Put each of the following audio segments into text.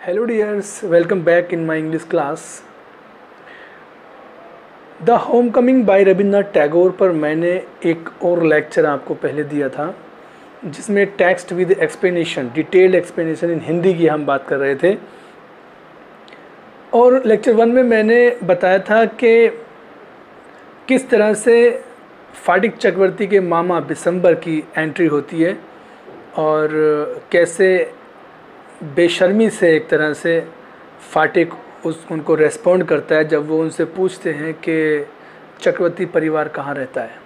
Hello dears, welcome back in my English class. The home coming by Rabindranath Tagore पर मैंने एक और लेक्चर आपको पहले दिया था जिसमें text with explanation, detailed explanation in Hindi की हम बात कर रहे थे। और लेक्चर 1 में मैंने बताया था कि किस तरह से फाटिक चक्रवर्ती के मामा बिशंबर की एंट्री होती है और कैसे बेशर्मी से एक तरह से फाटिक उनको रेस्पॉन्ड करता है जब वो उनसे पूछते हैं कि चक्रवर्ती परिवार कहाँ रहता है।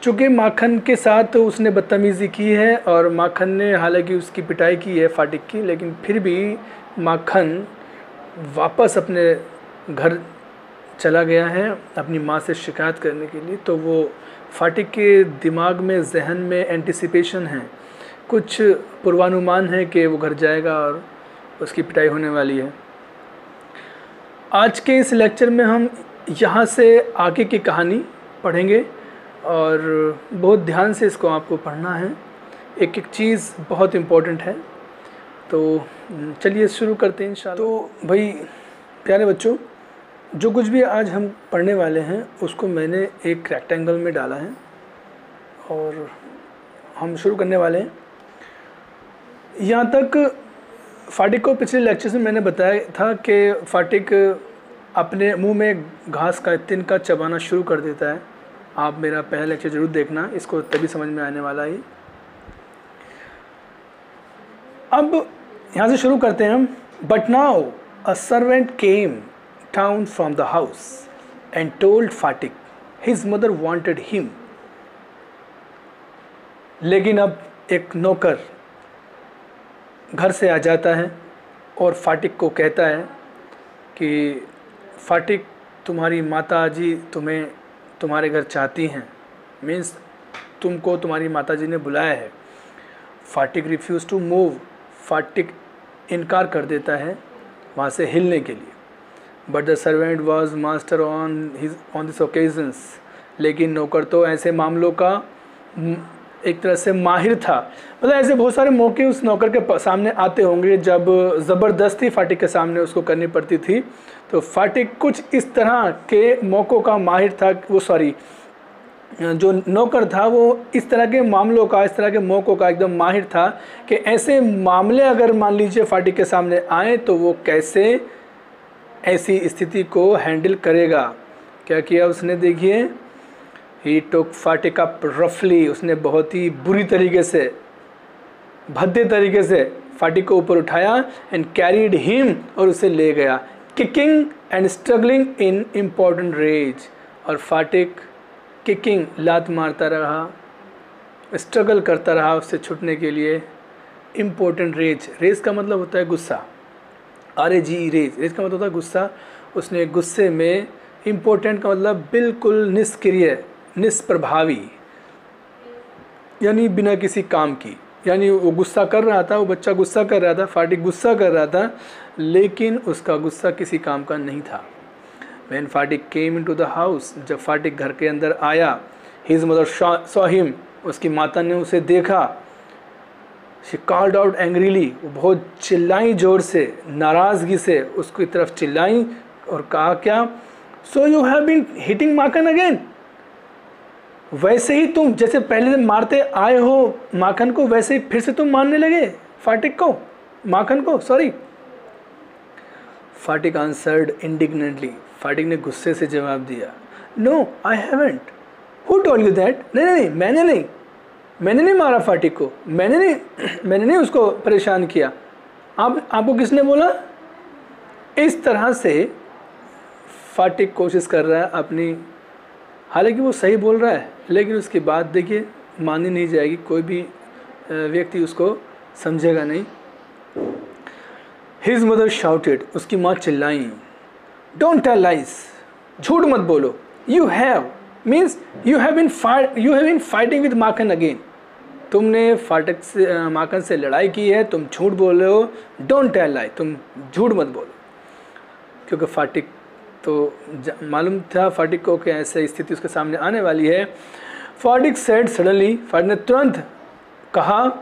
चूँकि माखन के साथ उसने बदतमीज़ी की है और माखन ने हालांकि उसकी पिटाई की है फाटिक की, लेकिन फिर भी माखन वापस अपने घर चला गया है अपनी माँ से शिकायत करने के लिए। तो वो फाटिक के दिमाग में, जहन में एंटिसिपेशन है, कुछ पूर्वानुमान है कि वो घर जाएगा और उसकी पिटाई होने वाली है। आज के इस लेक्चर में हम यहाँ से आगे की कहानी पढ़ेंगे और बहुत ध्यान से इसको आपको पढ़ना है। एक एक चीज़ बहुत इम्पोर्टेंट है। तो चलिए शुरू करते हैं इंशाल्लाह। तो भाई प्यारे बच्चों, जो कुछ भी आज हम पढ़ने वाले हैं उसको मैंने एक रेक्टेंगल में डाला है और हम शुरू करने वाले हैं। यहाँ तक फाटिक को पिछले लेक्चर में मैंने बताया था कि फाटिक अपने मुंह में घास का तिनका चबाना शुरू कर देता है। आप मेरा पहला लेक्चर ज़रूर देखना, इसको तभी समझ में आने वाला है। अब यहाँ से शुरू करते हैं हम। But now a servant came down from the house and told Phatik his mother wanted him. लेकिन अब एक नौकर घर से आ जाता है और फाटिक को कहता है कि फाटिक, तुम्हारी माता जी तुम्हें तुम्हारे घर चाहती हैं, मीन्स तुमको तुम्हारी माता जी ने बुलाया है। फाटिक रिफ्यूज़ टू मूव, फाटिक इनकार कर देता है वहाँ से हिलने के लिए। But the servant was master on this occasions, लेकिन नौकर तो ऐसे मामलों का एक तरह से माहिर था। मतलब ऐसे बहुत सारे मौके उस नौकर के सामने आते होंगे जब ज़बरदस्ती फाटिक के सामने उसको करनी पड़ती थी। तो फाटिक कुछ इस तरह के मौक़ों का माहिर था, जो नौकर था वो इस तरह के मामलों का, इस तरह के मौक़ों का एकदम माहिर था कि ऐसे मामले अगर मान लीजिए फाटिक के सामने आए तो वो कैसे ऐसी स्थिति को हैंडल करेगा। क्या किया उसने, देखिए। ही टुक फाटिक अप रफली, उसने बहुत ही बुरी तरीके से, भद्दे तरीके से फाटिक को ऊपर उठाया एंड कैरीड हिम, और उसे ले गया, kicking and struggling in important rage. और फाटिक किकिंग, लात मारता रहा, स्ट्रगल करता रहा उससे छूटने के लिए। इम्पोर्टेंट रेज, रेज का मतलब होता है गुस्सा, RAGE रेज, रेज का मतलब होता है गुस्सा। उसने गुस्से में, इम्पोर्टेंट का मतलब बिल्कुल निष्क्रिय, निष्प्रभावी, यानी बिना किसी काम की। यानी वो गुस्सा कर रहा था, वो बच्चा गुस्सा कर रहा था, फाटिक गुस्सा कर रहा था, लेकिन उसका गुस्सा किसी काम का नहीं था। When Phatik came into the house, जब फाटिक घर के अंदर आया, हिज मदर सॉ हिम, उसकी माता ने उसे देखा। शी कॉल्ड आउट एंग्रीली, वो बहुत चिल्लाई जोर से, नाराज़गी से उसकी तरफ चिल्लाई और कहा क्या, so you have been hitting Makhan again. वैसे ही तुम जैसे पहले मारते आए हो माखन को, वैसे ही फिर से तुम मारने लगे फाटिक को, माखन को, सॉरी। फाटिक आंसर्ड इंडिग्नेंटली, फाटिक ने गुस्से से जवाब दिया, no I haven't, who told you that, नहीं, मैंने नहीं मारा फाटिक को, मैंने नहीं उसको परेशान किया। आपको किसने बोला? इस तरह से फाटिक कोशिश कर रहा है अपनी, हालांकि वो सही बोल रहा है, लेकिन उसकी बात देखिए मानी नहीं जाएगी, कोई भी व्यक्ति उसको समझेगा नहीं। हिज मदर शाउटेड, उसकी माँ चिल्लाई, डोंट टेल लाइज, झूठ मत बोलो। You have means you have been fighting with Makhan again, तुमने फाटिक से, माखन से लड़ाई की है, तुम झूठ बोल रहे हो। डोंट टेल लाई, तुम झूठ मत बोलो। क्योंकि फाटिक तो मालूम था फाटिक को कि ऐसे स्थिति उसके सामने आने वाली है। फाटिक सेड सडनली, फाटिक ने तुरंत कहा,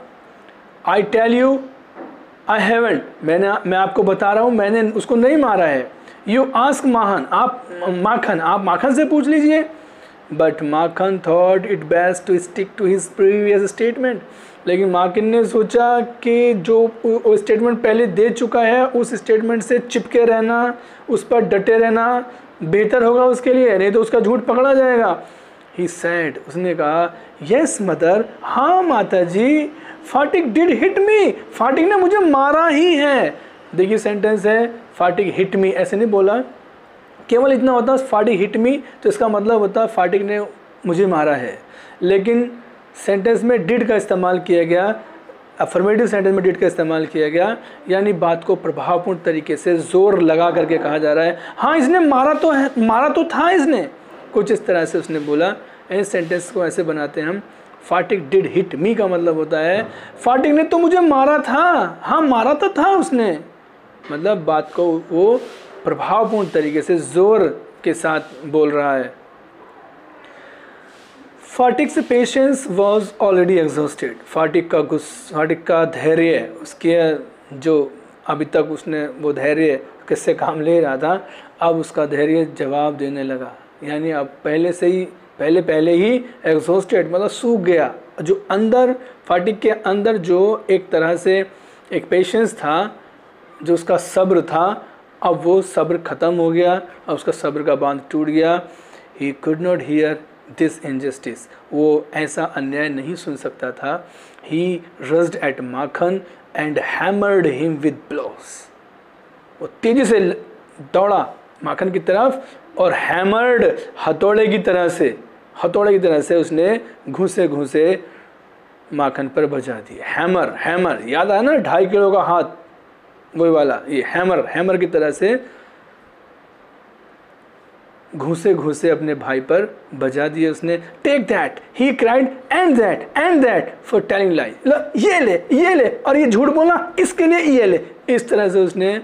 I tell you I haven't, मैं आपको बता रहा हूँ मैंने उसको नहीं मारा है। यू आस्क माखन, आप माखन से पूछ लीजिए। But Makhan thought it best to stick to his previous statement, लेकिन माखन ने सोचा कि जो वो स्टेटमेंट पहले दे चुका है उस स्टेटमेंट से चिपके रहना, उस पर डटे रहना बेहतर होगा उसके लिए, नहीं तो उसका झूठ पकड़ा जाएगा। ही सेड, उसने कहा यस मदर, हाँ माता जी, फाटिक डिड हिट मी, फाटिक ने मुझे मारा ही है। देखिए सेंटेंस है फाटिक हिट मी, ऐसे नहीं बोला, केवल इतना होता फाटिक हिट मी तो इसका मतलब होता फाटिक ने मुझे मारा है, लेकिन सेंटेंस में डिड का इस्तेमाल किया गया, अफर्मेटिव सेंटेंस में डिड का इस्तेमाल किया गया, यानी बात को प्रभावपूर्ण तरीके से जोर लगा करके कहा जा रहा है हाँ इसने मारा तो है, मारा तो था इसने, कुछ इस तरह से उसने बोला। इस सेंटेंस को ऐसे बनाते हैं हम, फाटिक डिड हिट मी का मतलब होता है फाटिक ने तो मुझे मारा था, हाँ मारा तो था उसने, मतलब बात को वो प्रभावपूर्ण तरीके से जोर के साथ बोल रहा है। फाटिक्स पेशेंस वॉज ऑलरेडी एग्जॉस्टेड, फाटिक का धैर्य, उसके जो अभी तक उसने वो धैर्य किससे काम ले रहा था, अब उसका धैर्य जवाब देने लगा, यानी अब पहले ही एग्जॉस्टेड मतलब सूख गया। जो अंदर फाटिक के अंदर जो एक तरह से एक पेशेंस था, जो उसका सब्र था, अब वो सब्र ख़त्म हो गया, अब उसका सब्र का बांध टूट गया। He could not hear this injustice, वो ऐसा अन्याय नहीं सुन सकता था। He rushed at Makhan and hammered him with blows, वो तेज़ी से दौड़ा माखन की तरफ और हैमर्ड हथौड़े की तरह से उसने घुसे माखन पर बजा दिए। हैमर याद आया ना, 2.5 किलो का हाथ, वही वाला, ये हैमर की तरह से घुसे अपने भाई पर बजा दिए उसने। Take that, he cried, and that for telling lie, ये ले और ये झूठ बोला इसके लिए ये ले, इस तरह से उसने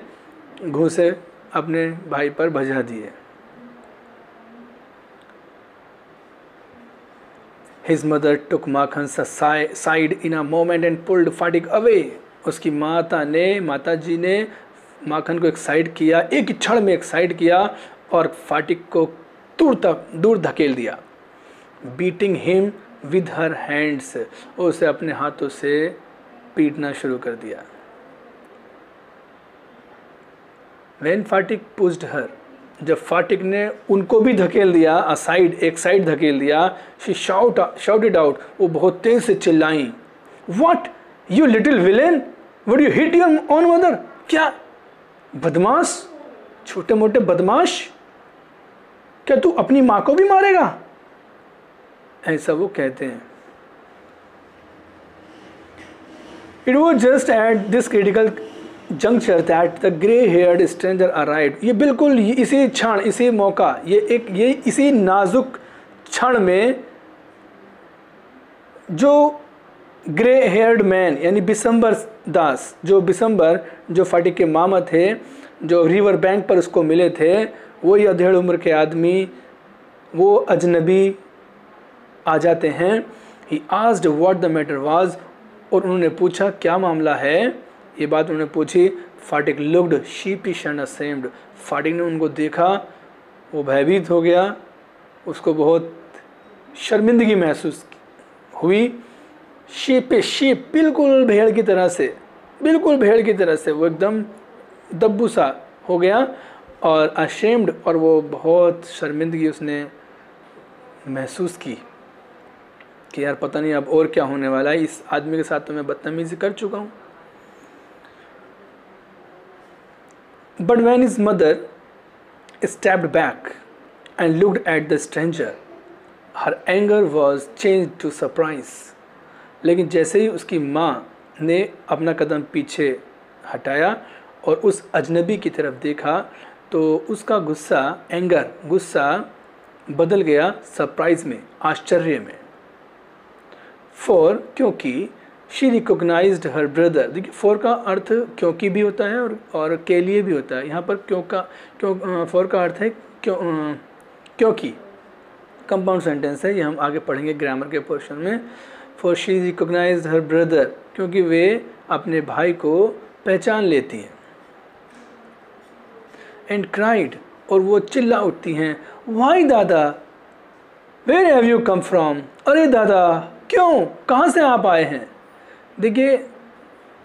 घुसे अपने भाई पर बजा दिए। His mother took Makhan's side in a moment and pulled Fatik away. उसकी माता जी ने माखन को एक साइड किया, एक क्षण में एक साइड किया और फाटिक को दूर धकेल दिया। Beating him with her hands, उसे अपने हाथों से पीटना शुरू कर दिया। When फाटिक पुश्ड हर, जब फाटिक ने उनको भी धकेल दिया, एक साइड धकेल दिया, शी शाउटेड आउट, वो बहुत तेज से चिल्लाई, what you little villain, would you hit your own mother, क्या बदमाश, छोटे मोटे बदमाश, क्या तू अपनी माँ को भी मारेगा, ऐसा वो कहते हैं। It was just at this critical juncture that the grey heard stranger arrived, ये बिल्कुल इसी क्षण, इसी मौका, ये इसी नाजुक क्षण में जो ग्रे हेयर्ड मैन यानी बिशंबर दास, जो फाटिक के मामा थे, जो रिवर बैंक पर उसको मिले थे, वही अधेड़ उम्र के आदमी, वो अजनबी आ जाते हैं। He asked what the matter was, और उन्होंने पूछा क्या मामला है, ये बात उन्होंने पूछी। फाटिक लुक्ड शीपिश एंड असेम्ड, फाटिक ने उनको देखा, वो भयभीत हो गया, उसको बहुत शर्मिंदगी महसूस हुई। शीप बिल्कुल भेड़ की तरह से वो एकदम दब्बू सा हो गया, और अशेम्ड, और वो बहुत शर्मिंदगी उसने महसूस की कि यार पता नहीं अब और क्या होने वाला है, इस आदमी के साथ तो मैं बदतमीजी कर चुका हूँ। But when his mother stepped back and looked at the stranger, her anger was changed to surprise. लेकिन जैसे ही उसकी माँ ने अपना कदम पीछे हटाया और उस अजनबी की तरफ देखा, तो उसका गुस्सा बदल गया सरप्राइज में, आश्चर्य में। क्योंकि शी रिकोगनाइज्ड हर ब्रदर, देखिए फॉर का अर्थ क्योंकि भी होता है और के लिए भी होता है। यहाँ पर फॉर का अर्थ है क्योंकि, कंपाउंड सेंटेंस है, ये हम आगे पढ़ेंगे ग्रामर के पोर्शन में। For she recognised her brother, क्योंकि वे अपने भाई को पहचान लेती हैं। एंड क्राइड, और वो चिल्ला उठती हैं, why dada, where have you come from, अरे दादा क्यों, कहाँ से आप आए हैं। देखिए,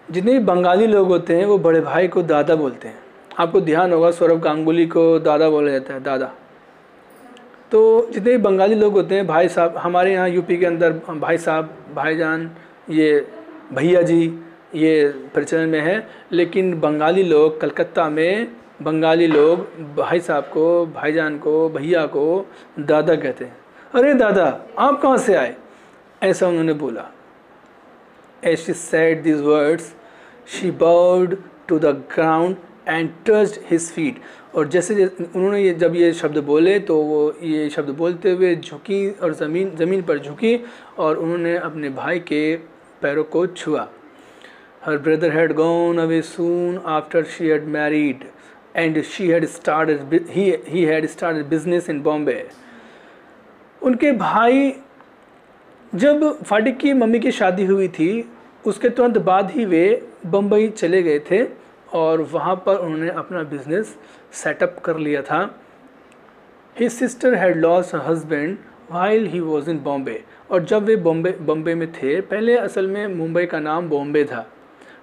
जितने भी बंगाली लोग होते हैं वो बड़े भाई को दादा बोलते हैं। आपको ध्यान होगा सौरभ गांगुली को दादा बोला जाता है, दादा। तो जितने भी बंगाली लोग होते हैं, भाई साहब, हमारे यहाँ यूपी के अंदर भाई साहब, भाईजान, ये भैया जी, ये प्रचलन में है। लेकिन बंगाली लोग, कलकत्ता में बंगाली लोग भाई साहब को, भाईजान को, भैया को दादा कहते हैं। अरे दादा आप कहाँ से आए, ऐसा उन्होंने बोला। As she said these words, she bowed to the ground and touched his feet. और जैसे उन्होंने जब ये शब्द बोले तो वो ये शब्द बोलते हुए झुकी और ज़मीन पर झुकी और उन्होंने अपने भाई के पैरों को छुआ। Her brother had gone away soon after she had married and he had started business in Bombay. उनके भाई, जब फाटिक की मम्मी की शादी हुई थी उसके तुरंत बाद ही वे बम्बई चले गए थे और वहाँ पर उन्होंने अपना बिजनेस सेटअप कर लिया था। His sister had lost her husband while he was in Bombay. और जब वे बॉम्बे में थे, पहले असल में मुंबई का नाम बॉम्बे था,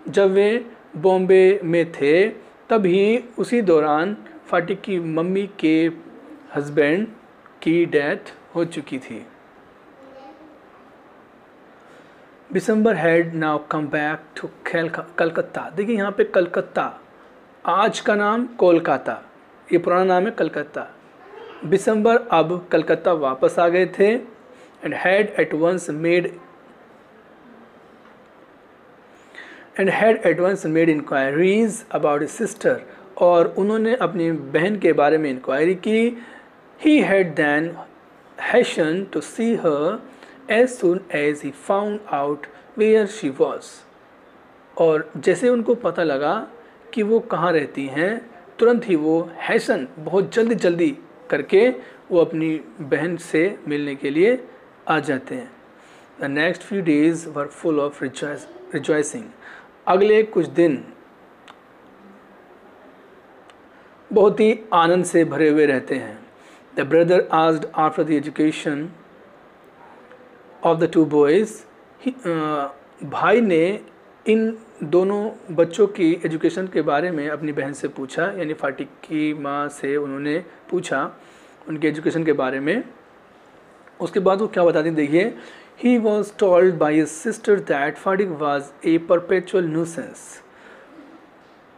जब वे बॉम्बे में थे तभी उसी दौरान फाटिक की मम्मी के हस्बैंड की डेथ हो चुकी थी। Bishambar had now come back to Calcutta. देखिए यहाँ पे कलकत्ता, आज का नाम कोलकाता, ये पुराना नाम है कलकत्ता। दिसंबर अब कलकत्ता वापस आ गए थे। And had at once made inquiries about his sister, और उन्होंने अपनी बहन के बारे में इंक्वायरी की। He had then hastened to see her as soon as he found out where she was. और जैसे उनको पता लगा कि वो कहाँ रहती हैं, तुरंत ही वो हैसन, बहुत जल्दी करके वो अपनी बहन से मिलने के लिए आ जाते हैं। The next few days were full of rejoicing. अगले कुछ दिन बहुत ही आनंद से भरे हुए रहते हैं। The brother asked after the education of the two boys. भाई ने इन दोनों बच्चों की एजुकेशन के बारे में अपनी बहन से पूछा, यानी फाटिक की माँ से उन्होंने पूछा उनके एजुकेशन के बारे में। उसके बाद वो क्या बताती, देखिए, He was told by his sister that Fatik was a perpetual nuisance.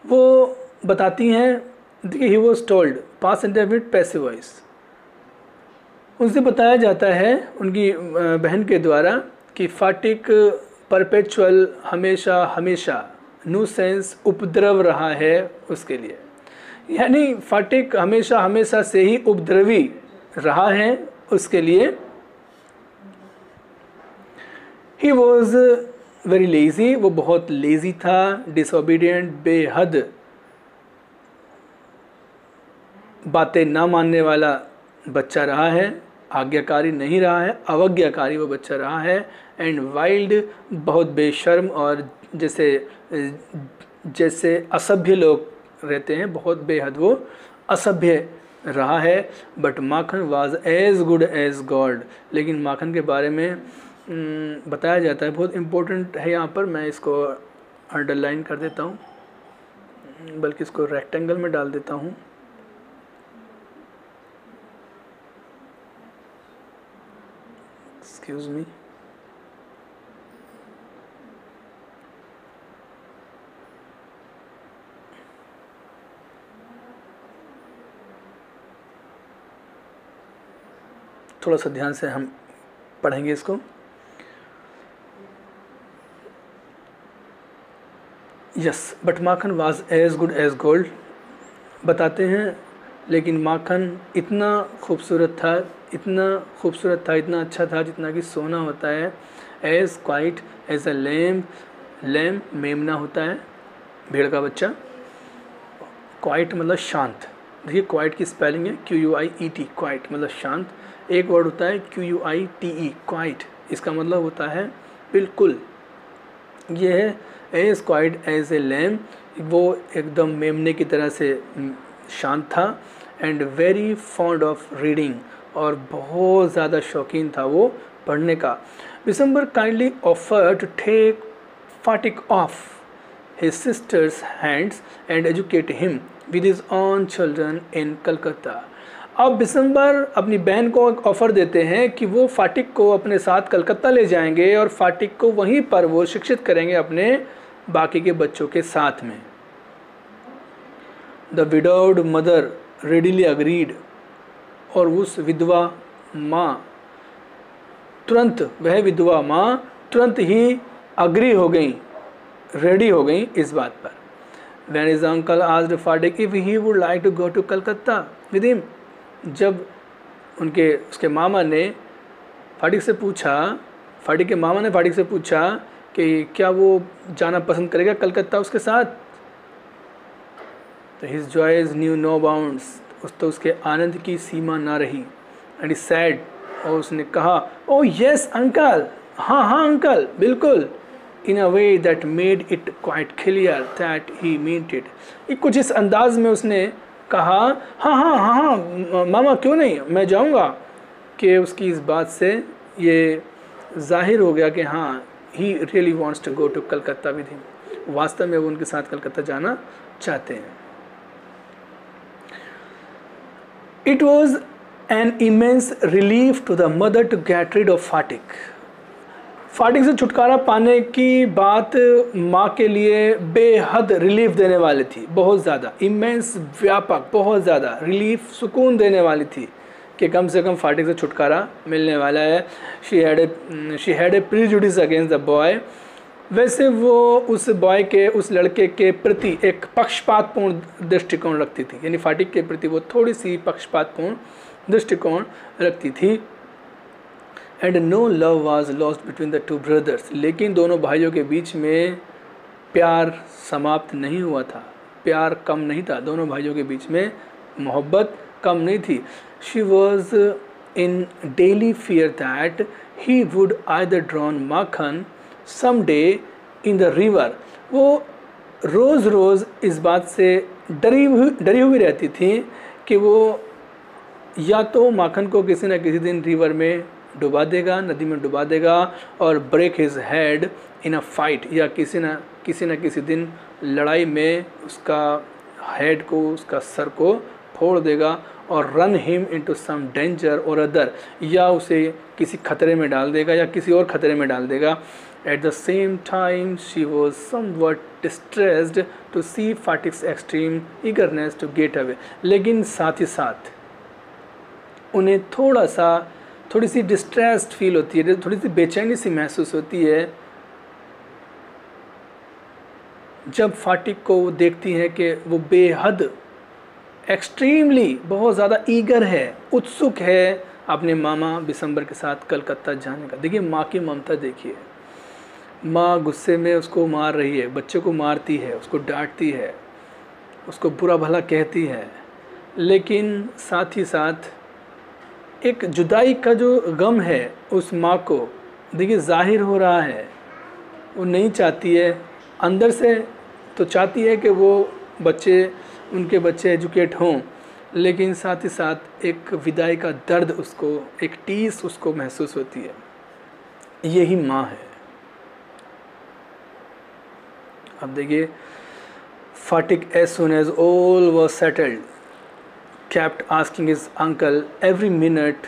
वो बताती हैं, देखिए, he was told, past indefinite passive voice, उनसे बताया जाता है उनकी बहन के द्वारा कि फाटिक परपेचुअल, हमेशा न्यूसेंस, उपद्रव रहा है उसके लिए। यानी फाटिक हमेशा से ही उपद्रवी रहा है उसके लिए। ही वॉज वेरी लेज़ी, वो बहुत लेज़ी था। डिसओबीडियंट, बेहद बातें ना मानने वाला बच्चा रहा है, आज्ञाकारी नहीं रहा है, अवज्ञाकारी वो बच्चा रहा है। एंड वाइल्ड, बहुत बेशर्म, और जैसे असभ्य लोग रहते हैं, बहुत बेहद वो असभ्य रहा है। But Makhan was as good as god, लेकिन माखन के बारे में बताया जाता है, बहुत इम्पोर्टेंट है यहाँ पर, मैं इसको अंडरलाइन कर देता हूँ, बल्कि इसको रेक्टेंगल में डाल देता हूँ। Excuse me. थोड़ा सा ध्यान से हम पढ़ेंगे इसको। Yes, but Makhan was as good as gold, बताते हैं, लेकिन माखन इतना खूबसूरत था, इतना अच्छा था जितना कि सोना होता है। As quiet as a lamb, मेमना होता है, भेड़ का बच्चा। क्वाइट मतलब शांत। देखिए, क्वाइट की स्पेलिंग है QUIET, क्वाइट मतलब शांत। एक वर्ड होता है QUITE, क्वाइट, इसका मतलब होता है बिल्कुल, ये है as quiet as a lamb, वो एकदम मेमने की तरह से शांत था। And very fond of reading, और बहुत ज़्यादा शौकीन था वो पढ़ने का। Bishambar kindly offer to take Phatik off his sister's hands and educate him with his own children in Calcutta। अब बिशंबर अपनी बहन को एक ऑफ़र देते हैं कि वो फाटिक को अपने साथ कलकत्ता ले जाएंगे और फाटिक को वहीं पर वो शिक्षित करेंगे अपने बाकी के बच्चों के साथ में। The widowed mother readily agreed, और उस विधवा माँ तुरंत, वह विधवा माँ तुरंत ही अग्री हो गई, रेडी हो गई इस बात पर। When his uncle asked Fatik if he would like to go to Calcutta with him, जब उसके मामा ने फाटिक से पूछा, फाटिक के मामा ने फाटिक से पूछा कि क्या वो जाना पसंद करेगा कलकत्ता उसके साथ, तो his joys knew no bounds, तो उसके आनंद की सीमा ना रही। And he said, और उसने कहा, oh yes uncle, हाँ हाँ अंकल, बिल्कुल, in a way that made it quite clear that he meant it। कुछ इस अंदाज में उसने कहा, हाँ हाँ हाँ हाँ मामा क्यों नहीं, मैं जाऊँगा, कि उसकी इस बात से ये जाहिर हो गया कि हाँ he really wants to go to Calcutta with him, वास्तव में वो उनके साथ कलकत्ता जाना चाहते हैं। It was an immense relief to the mother to get rid of Fatik। फाटिक से छुटकारा पाने की बात माँ के लिए बेहद रिलीफ देने वाली थी, बहुत ज़्यादा, इमेंस, व्यापक, बहुत ज़्यादा रिलीफ, सुकून देने वाली थी कि कम से कम फाटिक से छुटकारा मिलने वाला है। She had a prejudice against the boy, वैसे वो उस बॉय के, उस लड़के के प्रति एक पक्षपातपूर्ण दृष्टिकोण रखती थी, यानी फाटिक के प्रति वो थोड़ी सी पक्षपातपूर्ण दृष्टिकोण रखती थी। And no love was lost between the two brothers, लेकिन दोनों भाइयों के बीच में प्यार समाप्त नहीं हुआ था, प्यार कम नहीं था, दोनों भाइयों के बीच में मोहब्बत कम नहीं थी। She was in daily fear that he would either drown Makhan some day in the river, वो रोज़ रोज़ इस बात से डरी हुई रहती थी कि वो या तो माखन को किसी न किसी दिन रिवर में डुबा देगा, नदी में डुबा देगा, और break his head in a fight, या किसी न किसी दिन लड़ाई में उसका हेड को, उसका सर को फोड़ देगा, और run him into some danger और अदर, या उसे किसी खतरे में डाल देगा या किसी और खतरे में डाल देगा। At the same time she was somewhat distressed to see Phatik's extreme eagerness to get away, लेकिन साथ ही साथ उन्हें थोड़ी सी डिस्ट्रेस्ड फील होती है, थोड़ी सी बेचैनी सी महसूस होती है जब फाटिक को वो देखती है कि वो बेहद एक्सट्रीमली बहुत ज़्यादा ईगर है, उत्सुक है अपने मामा बिशंबर के साथ कलकत्ता जाने का। देखिए माँ की ममता, देखिए माँ गुस्से में उसको मार रही है, बच्चे को मारती है, उसको डांटती है, उसको बुरा भला कहती है, लेकिन साथ ही साथ एक जुदाई का जो गम है उस माँ को देखिए जाहिर हो रहा है। वो नहीं चाहती है, अंदर से तो चाहती है कि वो उनके बच्चे एजुकेट हों, लेकिन साथ ही साथ एक विदाई का दर्द उसको, एक टीस उसको महसूस होती है। यही माँ है। अब देखिए Phatik as soon as all was settled kept asking his uncle every minute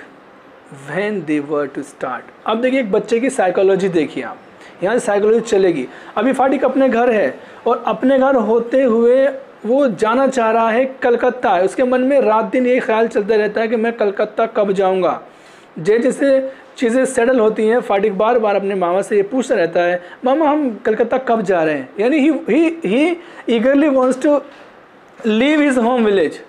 when they were to start। अब देखिए एक बच्चे की साइकोलॉजी देखिए आप, यहाँ से साइकोलॉजी चलेगी। अभी फाटिक अपने घर है और अपने घर होते हुए वो जाना चाह रहा है कलकत्ता। उसके मन में रात दिन यही ख्याल चलता रहता है कि मैं कलकत्ता कब जाऊँगा। जैसे चीज़ें सेटल होती हैं, फाटिक बार बार अपने मामा से ये पूछता रहता है, मामा हम कलकत्ता कब जा रहे हैं। यानी he eagerly wants to leave his home village,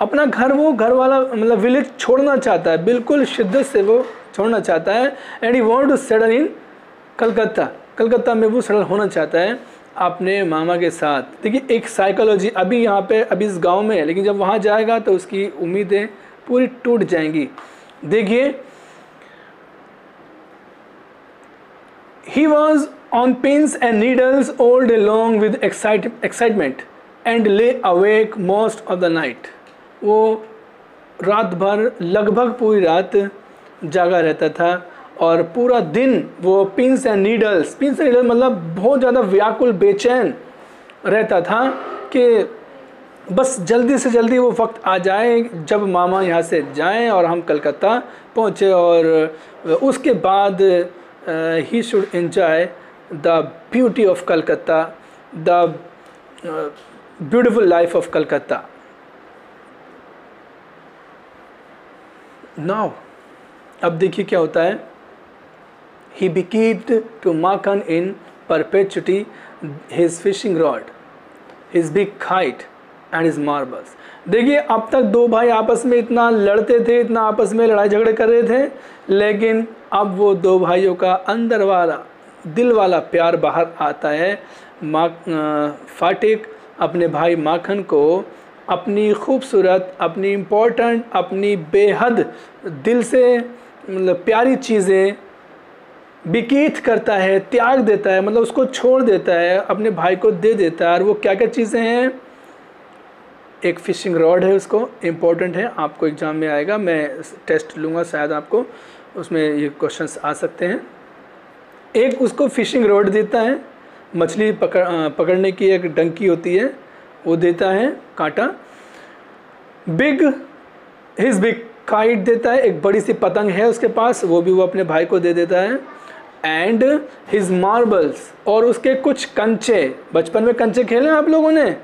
अपना घर वाला मतलब विलेज छोड़ना चाहता है, बिल्कुल शिद्दत से वो छोड़ना चाहता है। And he want to settle in Calcutta में वो सेटल होना चाहता है अपने मामा के साथ। देखिए एक साइकोलॉजी अभी यहाँ पे, अभी इस गांव में है, लेकिन जब वहाँ जाएगा तो उसकी उम्मीदें पूरी टूट जाएंगी। देखिए he was on pins and needles all day long with excitement and lay awake most of the night. वो रात भर लगभग पूरी रात जागा रहता था और पूरा दिन वो पिंस एंड नीडल्स मतलब बहुत ज़्यादा व्याकुल बेचैन रहता था कि बस जल्दी से जल्दी वो वक्त आ जाए जब मामा यहाँ से जाएं और हम कलकत्ता पहुँचे, और उसके बाद he should enjoy the beauty of Calcutta, the beautiful life of Calcutta. Now अब देखिए क्या होता है. ही bequeathed to Makhan in perpetuity his fishing rod, his big kite and his marbles. देखिए अब तक दो भाई आपस में इतना लड़ते थे, इतना आपस में लड़ाई झगड़े कर रहे थे, लेकिन अब वो दो भाइयों का अंदर वाला दिल वाला प्यार बाहर आता है. फाटिक अपने भाई माखन को अपनी खूबसूरत, अपनी इम्पोर्टेंट, अपनी बेहद दिल से मतलब प्यारी चीज़ें बिकीत करता है, त्याग देता है, मतलब उसको छोड़ देता है, अपने भाई को दे देता है. और वो क्या क्या चीज़ें हैं? एक फिशिंग रॉड है, उसको इम्पोर्टेंट है, आपको एग्ज़ाम में आएगा, मैं टेस्ट लूँगा शायद आपको उसमें ये क्वेश्चंस आ सकते हैं. एक उसको फिशिंग रॉड देता है, मछली पकड़ने की एक डंकी होती है वो देता है, कांटा. हिज बिग काइट देता है, एक बड़ी सी पतंग है उसके पास, वो भी वो अपने भाई को दे देता है. एंड हिज मार्बल्स, और उसके कुछ कंचे. बचपन में कंचे खेले आप लोगों ने?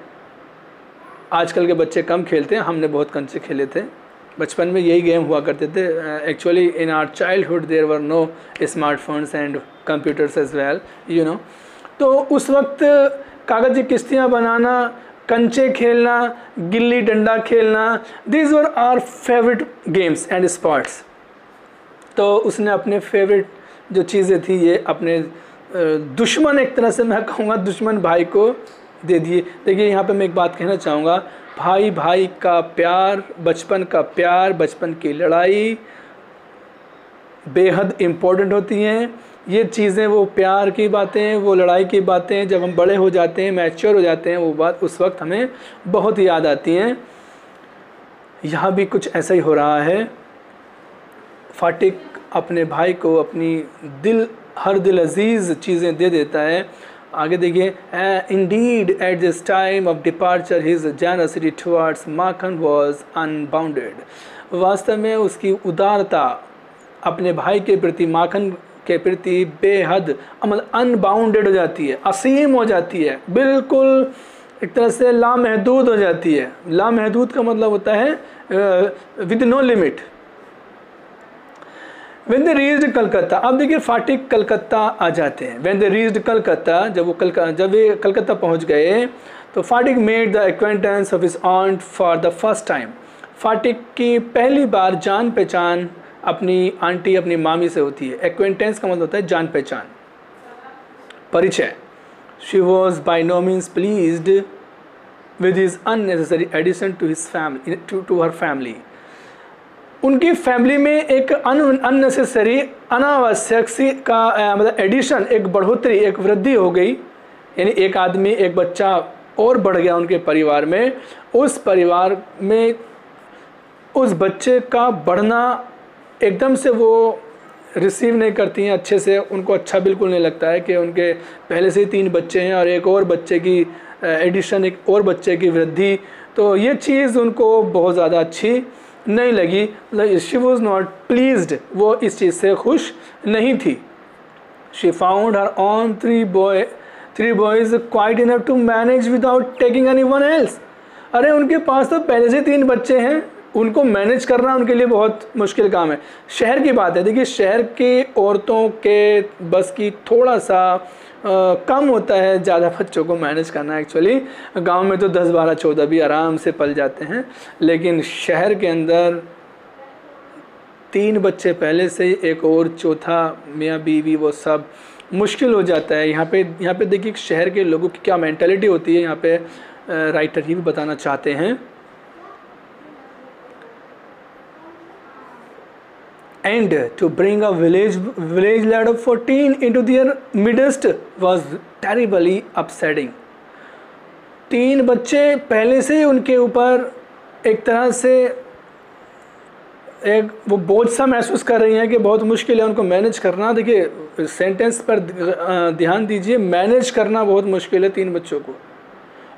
आजकल के बच्चे कम खेलते हैं, हमने बहुत कंचे खेले थे बचपन में, यही गेम हुआ करते थे. Actually in our childhood there were no smartphones and computers as well, you know. तो उस वक्त कागज़ की किश्तियाँ बनाना, कंचे खेलना, गिल्ली डंडा खेलना, these were our favourite games and sports. तो उसने अपने फेवरेट जो चीज़ें थी ये अपने दुश्मन, एक तरह से मैं कहूँगा दुश्मन भाई को दे दिए. देखिए यहाँ पे मैं एक बात कहना चाहूँगा, भाई भाई का प्यार, बचपन का प्यार, बचपन की लड़ाई बेहद इम्पोर्टेंट होती हैं. ये चीज़ें, वो प्यार की बातें, वो लड़ाई की बातें जब हम बड़े हो जाते हैं, मैच्योर हो जाते हैं, वो बात उस वक्त हमें बहुत याद आती हैं. यहाँ भी कुछ ऐसा ही हो रहा है. फाटिक अपने भाई को अपनी हर दिल अजीज़ चीज़ें दे देता है. आगे देखिए, Indeed at this time of departure his generosity towards Makhan was unbounded. वास्तव में उसकी उदारता अपने भाई के प्रति, माखन के प्रति बेहद अनबाउंडेड हो जाती है, असीम हो जाती है, बिल्कुल एक तरह से लामहदूद हो जाती है. लामहदूद का मतलब होता है with no limit. When they reached Calcutta, अब देखिए फाटिक कलकत्ता आ जाते हैं. When they reached कलकत्ता, जब ये कलकत्ता पहुंच गए तो Phatik made the acquaintance of his aunt for the first time. Phatik की पहली बार जान पहचान अपनी आंटी, अपनी मामी से होती है. एक्वेंटेंस का मतलब होता है जान पहचान, परिचय. She was by no means pleased with his unnecessary addition to his family, to her family. उनकी फैमिली में एक अननेसेसरी, अनावश्यक सी का मतलब एडिशन, एक बढ़ोतरी, एक वृद्धि हो गई. यानी एक आदमी, एक बच्चा और बढ़ गया उनके परिवार में. उस परिवार में उस बच्चे का बढ़ना एकदम से वो रिसीव नहीं करती हैं अच्छे से. उनको अच्छा बिल्कुल नहीं लगता है कि उनके पहले से ही 3 बच्चे हैं और एक और बच्चे की एडिशन, एक और बच्चे की वृद्धि. तो ये चीज़ उनको बहुत ज़्यादा अच्छी नहीं लगी. शी वॉज नॉट प्लीज्ड, वो इस चीज़ से खुश नहीं थी. She found her own 3 boys quite enough to manage without taking anyone else. अरे उनके पास तो पहले से 3 बच्चे हैं, उनको मैनेज करना उनके लिए बहुत मुश्किल काम है. शहर की बात है, देखिए शहर की औरतों के बस की थोड़ा सा कम होता है ज़्यादा बच्चों को मैनेज करना. एक्चुअली गांव में तो 10, 12, 14 भी आराम से पल जाते हैं, लेकिन शहर के अंदर 3 बच्चे पहले से ही, एक और चौथा मियाँ बीवी, वो सब मुश्किल हो जाता है. यहाँ पे देखिए शहर के लोगों की क्या मेंटालिटी होती है, यहाँ पे राइटर ही भी बताना चाहते हैं. and to bring a village lad of 14 into their midst was terribly upsetting. 3 बच्चे पहले से ही उनके ऊपर एक तरह से एक वो बोझ सा महसूस कर रही हैं कि बहुत मुश्किल है उनको मैनेज करना। देखिए सेंटेंस पर ध्यान दीजिए, मैनेज करना बहुत मुश्किल है 3 बच्चों को,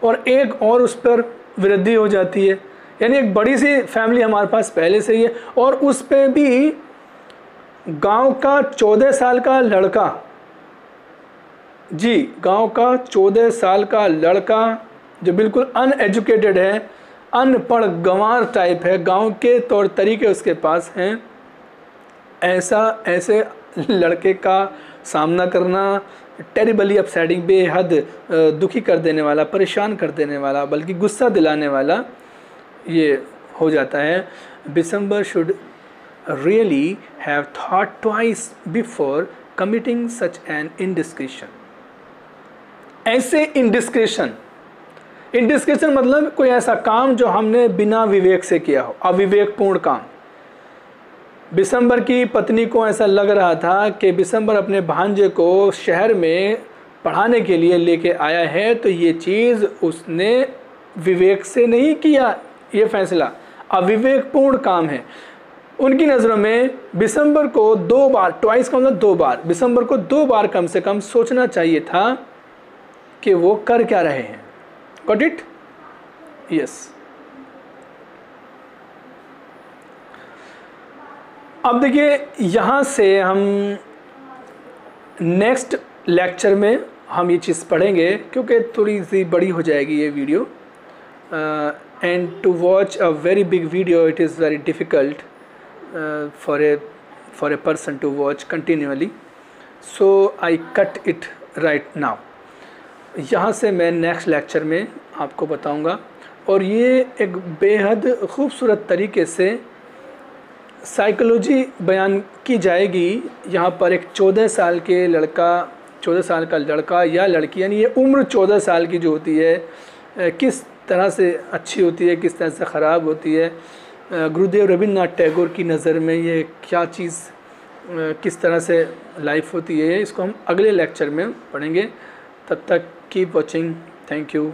और एक और उस पर वृद्धि हो जाती है। यानी एक बड़ी सी फैमिली हमारे पास पहले से ही है, और उस पर भी गांव का 14 साल का लड़का, जी गांव का 14 साल का लड़का जो बिल्कुल अनएजुकेटेड है, अनपढ़ गंवार टाइप है, गांव के तौर तरीके उसके पास हैं, ऐसे लड़के का सामना करना टेरिबली अपसेटिंग, बेहद दुखी कर देने वाला, परेशान कर देने वाला, बल्कि गुस्सा दिलाने वाला ये हो जाता है। Bishambar should really have thought twice before committing such an indiscretion. ऐसे इंडिस्क्रिशन मतलब कोई ऐसा काम जो हमने बिना विवेक से किया हो, अविवेकपूर्ण काम। बिशंबर की पत्नी को ऐसा लग रहा था कि बिशंबर अपने भांजे को शहर में पढ़ाने के लिए लेके आया है, तो ये चीज़ उसने विवेक से नहीं किया, ये फैसला अविवेकपूर्ण काम है। उनकी नज़रों में बिशंबर को 2 बार, ट्वाइस का मतलब 2 बार, बिशंबर को 2 बार कम से कम सोचना चाहिए था कि वो कर क्या रहे हैं। Got it? Yes. अब देखिए यहाँ से हम नेक्स्ट लेक्चर में हम ये चीज़ पढ़ेंगे, क्योंकि थोड़ी सी बड़ी हो जाएगी ये video, and to watch a very big video it is very difficult for a person to watch continuously, so I cut it right now. यहाँ से मैं नेक्स्ट लेक्चर में आपको बताऊँगा, और ये एक बेहद ख़ूबसूरत तरीके से साइकोलॉजी बयान की जाएगी। यहाँ पर एक 14 साल के लड़का, 14 साल का लड़का या लड़की, यानी ये उम्र 14 साल की जो होती है किस तरह से अच्छी होती है, किस तरह से ख़राब होती है। गुरुदेव रविन्द्रनाथ टैगोर की नज़र में ये क्या चीज़, किस तरह से लाइफ होती है, इसको हम अगले लेक्चर में पढ़ेंगे। तब तक कीप वॉचिंग, थैंक यू।